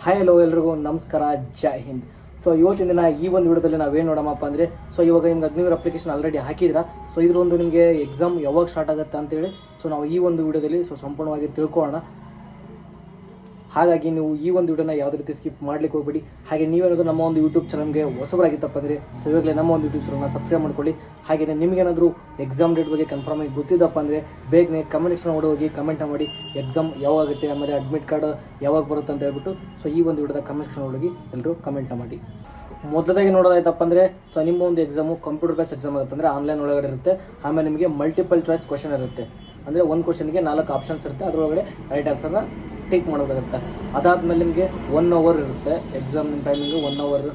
Hi hello ಎಲ್ರಿಗೂ ನಮಸ್ಕಾರ, ಜೈ Hind. So ಇವತ್ತಿನ ದಿನ ಈ ಒಂದು ವಿಡಿಯೋದಲ್ಲಿ ನಾವೇನು ನೋಡೋಣಪ್ಪ ಅಂದರೆ, ಸೊ ಇವಾಗ ನಿಮ್ಗೆ ಅಗ್ನಿವೀರ್ ಅಪ್ಲಿಕೇಶನ್ ಆಲ್ರೆಡಿ ಹಾಕಿದ್ರಾ. ಸೊ ಇದ್ರ ಒಂದು ನಿಮಗೆ ಎಕ್ಸಾಮ್ ಯಾವಾಗ ಸ್ಟಾರ್ಟ್ ಆಗುತ್ತೆ ಅಂತೇಳಿ ಸೊ ನಾವು ಈ ಒಂದು ವಿಡಿಯೋದಲ್ಲಿ ಸಂಪೂರ್ಣವಾಗಿ ತಿಳ್ಕೊಳ್ಳೋಣ. ಹಾಗಾಗಿ ನೀವು ಈ ಒಂದು ವಿಡಿಯೋನ ಯಾವುದೇ ರೀತಿ ಸ್ಕಿಪ್ ಮಾಡ್ಲಿಕ್ಕೆ ಹೋಗ್ಬೇಡಿ. ಹಾಗೆ ನೀವೇನಾದರೂ ನಮ್ಮ ಒಂದು ಯೂಟ್ಯೂಬ್ ಚಾನಲ್ಗೆ ಹೊಸಬರಾಗಿತ್ತಪ್ಪ ಅಂದರೆ ಸೊ ಇವಾಗಲೇ ನಮ್ಮ ಒಂದು ಯೂಟ್ಯೂಬ್ ಚಾನಲ್ನ ಸಬ್ಸ್ಕ್ರೈಬ್ ಮಾಡ್ಕೊಳ್ಳಿ. ಹಾಗೆಯೇ ನಿಮಗೇನಾದರೂ ಎಕ್ಸಾಮ್ ಡೇಟ್ ಬಗ್ಗೆ ಕನ್ಫರ್ಮ್ ಆಗಿ ಗೊತ್ತಿದ್ದಪ್ಪ ಅಂದರೆ ಬೇಗನೆ ಕಮೆಂಟ್ ಸೆಕ್ಷನ್ ಹೋಗಿ ಕಮೆಂಟ್ ಮಾಡಿ ಎಕ್ಸಾಮ್ ಯಾವಾಗ ಆಗುತ್ತೆ, ಆಮೇಲೆ ಅಡ್ಮಿಟ್ ಕಾರ್ಡ್ ಯಾವಾಗ ಬರುತ್ತೆ ಅಂತ ಹೇಳ್ಬಿಟ್ಟು ಸೊ ಈ ಒಂದು ವಿಡಿಯೋದ ಕಮೆಂಟ್ ಸೆಕ್ಷನ್ ಹೋಗಿ ಎಲ್ಲರೂ ಕಮೆಂಟ್ ಮಾಡಿ. ಮೊದಲಾಗಿ ನೋಡೋದಾಯ್ತಪ್ಪ ಅಂದರೆ ಸೊ ನಿಮ್ಮ ಒಂದು ಎಕ್ಸಾಮು ಕಂಪ್ಯೂಟರ್ ಬೇಸ್ ಎಕ್ಸಾಮ್ ಆಗುತ್ತೆ, ಅಂದರೆ ಆನ್ಲೈನ್ ಒಳಗಡೆ ಇರುತ್ತೆ. ಆಮೇಲೆ ನಿಮಗೆ ಮಲ್ಟಿಪಲ್ ಚಾಯ್ಸ್ ಕ್ವಶನ್ ಇರುತ್ತೆ, ಅಂದರೆ ಒಂದು ಕ್ವಶನ್ಗೆ 4 ಆಪ್ಷನ್ಸ್ ಇರುತ್ತೆ, ಅದರೊಳಗಡೆ ರೈಟ್ ಆನ್ಸರ್ನ ಟೇಕ್ ಮಾಡೋದಾಗುತ್ತೆ. ಅದಾದಮೇಲೆ ನಿಮಗೆ 1 ಅವರ್ ಇರುತ್ತೆ ಎಕ್ಸಾಮ್ ಟೈಮಿಂಗು, 1 ಅವರ್.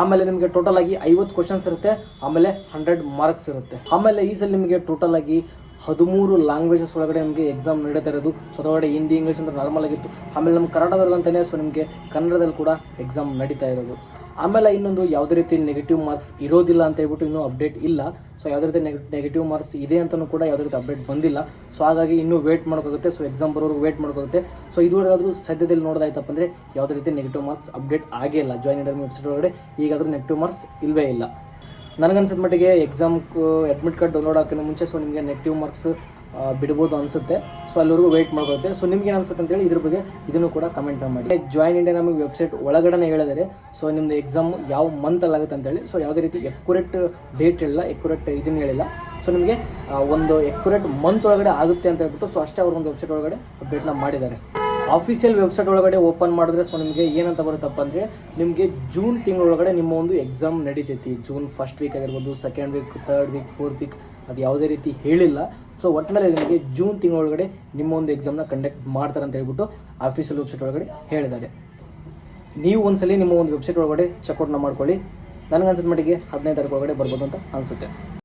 ಆಮೇಲೆ ನಿಮಗೆ ಟೋಟಲ್ ಆಗಿ 50 ಕ್ವಶನ್ಸ್ ಇರುತ್ತೆ, ಆಮೇಲೆ 100 ಮಾರ್ಕ್ಸ್ ಇರುತ್ತೆ. ಆಮೇಲೆ ಈ ಸಲ ನಿಮಗೆ ಟೋಟಲ್ ಆಗಿ 13 ಲ್ಯಾಂಗ್ವೇಜಸ್ ಒಳಗಡೆ ನಿಮಗೆ ಎಕ್ಸಾಮ್ ನಡೀತಾ ಇರೋದು. ಸೊ ಅದರೊಳಗಡೆ ಹಿಂದಿ, ಇಂಗ್ಲೀಷ್ ಅಂತ ನಾರ್ಮಲ್ ಆಗಿತ್ತು. ಆಮೇಲೆ ನಮ್ಮ ಕನ್ನಡದವ್ರಿಗಂತಲೇ ಸೊ ನಿಮಗೆ ಕನ್ನಡದಲ್ಲಿ ಕೂಡ ಎಕ್ಸಾಮ್ ನಡೀತಾ ಇರೋದು. ಆಮೇಲೆ ಇನ್ನೊಂದು ಯಾವುದೇ ರೀತಿ ನೆಗೆಟಿವ್ ಮಾರ್ಕ್ಸ್ ಇರೋದಿಲ್ಲ ಅಂತ ಹೇಳ್ಬಿಟ್ಟು ಇನ್ನೂ ಅಪ್ಡೇಟ್ ಇಲ್ಲ. ಸೊ ಯಾವುದೇ ರೀತಿ ನೆಗೆಟಿವ್ ಮಾರ್ಕ್ಸ್ ಇದೆ ಅಂತಲೂ ಕೂಡ ಯಾವುದೇ ರೀತಿ ಅಪ್ಡೇಟ್ ಬಂದಿಲ್ಲ. ಸೊ ಹಾಗಾಗಿ ಇನ್ನೂ ವೇಟ್ ಮಾಡೋಕ್ಕಾಗುತ್ತೆ. ಸೊ ಎಕ್ಸಾಮ್ ಬರೋರ್ಗು ವೇಟ್ ಮಾಡೋಕ್ಕಾಗುತ್ತೆ. ಸೊ ಇದುವರೆಗಾದರೂ ಸದ್ಯದಲ್ಲಿ ನೋಡೋದಾಯ್ತಪ್ಪ ಅಂದರೆ ಯಾವುದೇ ರೀತಿ ನೆಗೆಟಿವ್ ಮಾರ್ಕ್ಸ್ ಅಪ್ಡೇಟ್ ಆಗೇ ಇಲ್ಲ. ಜಾಯಿನ್ ಇಂಡಿಯಾ ವೆಬ್ಸೈಟ್ ಒಳಗಡೆ ಈಗಾದರೂ ನೆಗೆಟಿವ್ ಮಾರ್ಕ್ಸ್ ಇಲ್ಲವೇ ಇಲ್ಲ. ನನಗನ್ಸಿದ ಮಟ್ಟಿಗೆ ಎಕ್ಸಾಮ್ ಅಡ್ಮಿಟ್ ಕಾರ್ಡ್ ಡೌನ್ಲೋಡ್ ಹಾಕೋಣ ಮುಂಚೆ ಸೊ ನಿಮಗೆ ನೆಗೆಟಿವ್ ಮಾರ್ಕ್ಸ್ ಬಿಡ್ಬೋದು ಅನಿಸುತ್ತೆ. ಸೊ ಅಲ್ಲಿವರೆಗೂ ವೆಯ್ಟ್ ಮಾಡ್ಕೊಳುತ್ತೆ. ಸೊ ನಿಮ್ಗೆ ಏನು ಅನ್ಸುತ್ತೆ ಅಂತೇಳಿ ಇದ್ರ ಬಗ್ಗೆ ಇದನ್ನು ಕೂಡ ಕಮೆಂಟ್ ಮಾಡಿ. ಜಾಯಿನ್ ಇಂಡಿಯಾ ನಮಗೆ ವೆಬ್ಸೈಟ್ ಒಳಗಡೆ ಹೇಳಿದರೆ ಸೊ ನಿಮ್ಮದು ಎಕ್ಸಾಮ್ ಯಾವ ಮಂತಲ್ಲಿ ಆಗುತ್ತೆ ಅಂತೇಳಿ ಸೊ ಯಾವುದೇ ರೀತಿ ಎಕ್ಯುರೇಟ್ ಡೇಟ್ ಇಲ್ಲ, ಎಕ್ಯುರೇಟ್ ಇದನ್ನು ಹೇಳಿಲ್ಲ. ಸೊ ನಿಮಗೆ ಒಂದು ಎಕ್ಯುರೇಟ್ ಮಂತ್ ಒಳಗಡೆ ಆಗುತ್ತೆ ಅಂತ ಹೇಳ್ಬಿಟ್ಟು ಸೊ ಅಷ್ಟೇ ಅವ್ರ ಒಂದು ವೆಬ್ಸೈಟ್ ಒಳಗಡೆ ಅಪ್ಡೇಟ್ನ ಮಾಡಿದ್ದಾರೆ. ಆಫಿಷಿಯಲ್ ವೆಬ್ಸೈಟ್ ಒಳಗಡೆ ಓಪನ್ ಮಾಡಿದ್ರೆ ಸೊ ನಿಮಗೆ ಏನಂತ ಬರುತ್ತಪ್ಪ ಅಂದರೆ ನಿಮಗೆ ಜೂನ್ ತಿಂಗಳೊಳಗಡೆ ನಿಮ್ಮ ಒಂದು ಎಕ್ಸಾಮ್ ನಡೀತೈತಿ. ಜೂನ್ ಫಸ್ಟ್ ವೀಕ್ ಆಗಿರ್ಬೋದು, second week, third weak, fourth week, ಅದು ಯಾವುದೇ ರೀತಿ ಹೇಳಿಲ್ಲ. ಸೊ ಒಟ್ಟಿನಲ್ಲಿ ನಿಮಗೆ ಜೂನ್ ತಿಂಗಳೊಳಗಡೆ ನಿಮ್ಮ ಒಂದು ಎಕ್ಸಾಮ್ನ ಕಂಡಕ್ಟ್ ಮಾಡ್ತಾರೆ ಅಂತ ಹೇಳ್ಬಿಟ್ಟು ಆಫೀಷಿಯಲ್ ವೆಬ್ಸೈಟ್ ಒಳಗಡೆ ಹೇಳಿದ್ದಾರೆ. ನೀವು ಒಂದ್ಸಲಿ ನಿಮ್ಮ ಒಂದು ವೆಬ್ಸೈಟ್ ಒಳಗಡೆ ಚೆಕ್ಔಟ್ನ ಮಾಡ್ಕೊಳ್ಳಿ. ನನಗನ್ಸಿದ ಮಟ್ಟಿಗೆ 15 ತಾರೀಕು ಒಳಗಡೆ ಬರ್ಬೋದು ಅಂತ ಅನಿಸುತ್ತೆ.